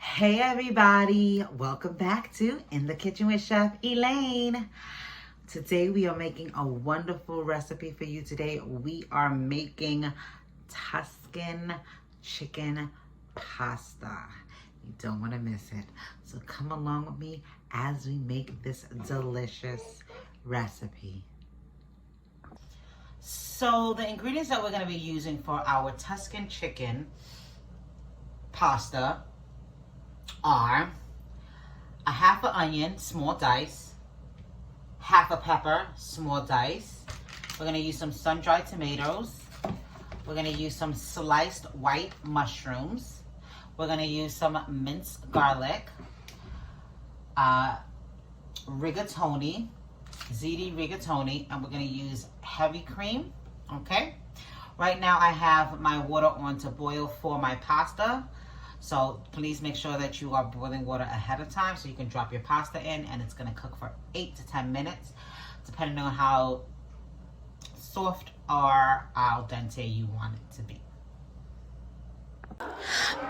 Hey everybody, welcome back to In the Kitchen with Chef Elaine. Today we are making a wonderful recipe for you today. We are making Tuscan chicken pasta. You don't want to miss it. So come along with me as we make this delicious recipe. So the ingredients that we're going to be using for our Tuscan chicken pasta are a half an onion, small dice, half a pepper, small dice. We're going to use some sun-dried tomatoes. We're going to use some sliced white mushrooms. We're going to use some minced garlic, rigatoni, ziti rigatoni, and we're going to use heavy cream, okay? Right now I have my water on to boil for my pasta. So please make sure that you are boiling water ahead of time so you can drop your pasta in, and it's going to cook for 8 to 10 minutes, depending on how soft or al dente you want it to be.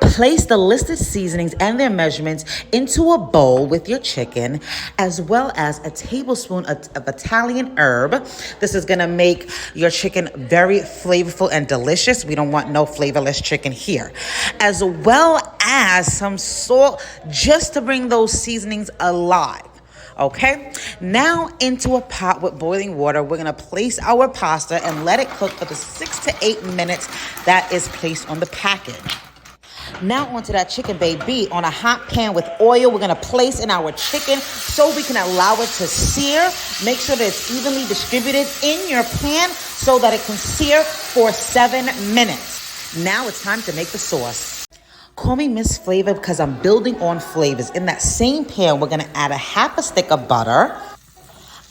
Place the listed seasonings and their measurements into a bowl with your chicken, as well as a tablespoon of Italian herb. This is going to make your chicken very flavorful and delicious. We don't want no flavorless chicken here. As well as some salt, just to bring those seasonings alive. Okay, now into a pot with boiling water, we're gonna place our pasta and let it cook for the 6 to 8 minutes that is placed on the package. Now onto that chicken, baby. On a hot pan with oil, we're gonna place in our chicken so we can allow it to sear. Make sure that it's evenly distributed in your pan so that it can sear for 7 minutes. Now it's time to make the sauce. Call me Miss Flavor because I'm building on flavors. In that same pan, we're going to add a half a stick of butter.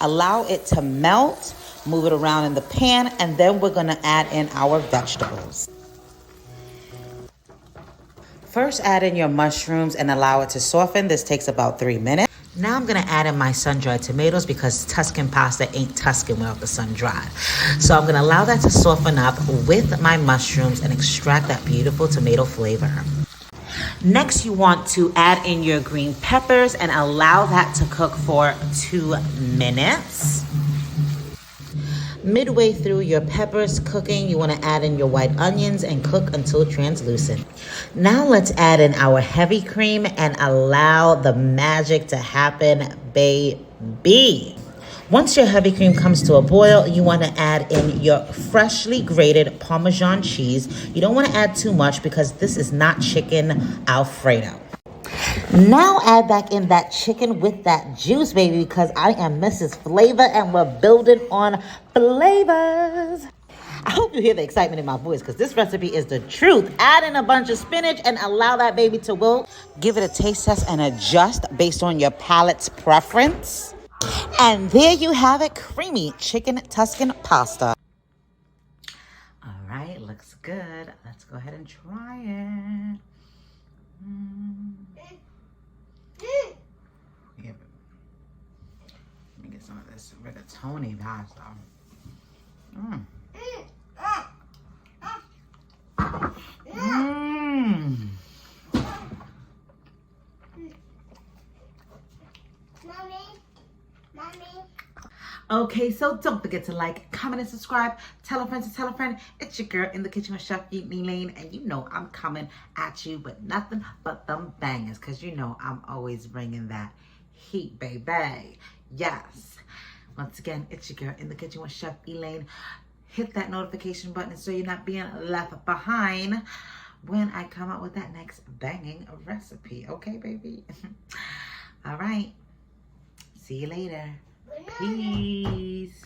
Allow it to melt. Move it around in the pan. And then we're going to add in our vegetables. First, add in your mushrooms and allow it to soften. This takes about 3 minutes. Now I'm going to add in my sun-dried tomatoes because Tuscan pasta ain't Tuscan without the sun-dried. So I'm going to allow that to soften up with my mushrooms and extract that beautiful tomato flavor. Next, you want to add in your green peppers and allow that to cook for 2 minutes. Midway through your peppers cooking, you want to add in your white onions and cook until translucent. Now let's add in our heavy cream and allow the magic to happen, baby. Once your heavy cream comes to a boil, you want to add in your freshly grated Parmesan cheese. You don't want to add too much because this is not chicken Alfredo. Now add back in that chicken with that juice, baby, because I am Mrs. Flavor and we're building on flavors. I hope you hear the excitement in my voice because this recipe is the truth. Add in a bunch of spinach and allow that baby to wilt. Give it a taste test and adjust based on your palate's preference. And there you have it, creamy chicken Tuscan pasta. All right, looks good. Let's go ahead and try it. Yeah, let me get some of this rigatoni pasta. Okay, so don't forget to like, comment, and subscribe. Tell a friend to tell a friend. It's your girl in the kitchen with Chef Elaine, and you know I'm coming at you with nothing but them bangers, because you know I'm always bringing that heat, baby. Yes. Once again, it's your girl in the kitchen with Chef Elaine. Hit that notification button so you're not being left behind when I come out with that next banging recipe. Okay, baby? All right. See you later. Peace.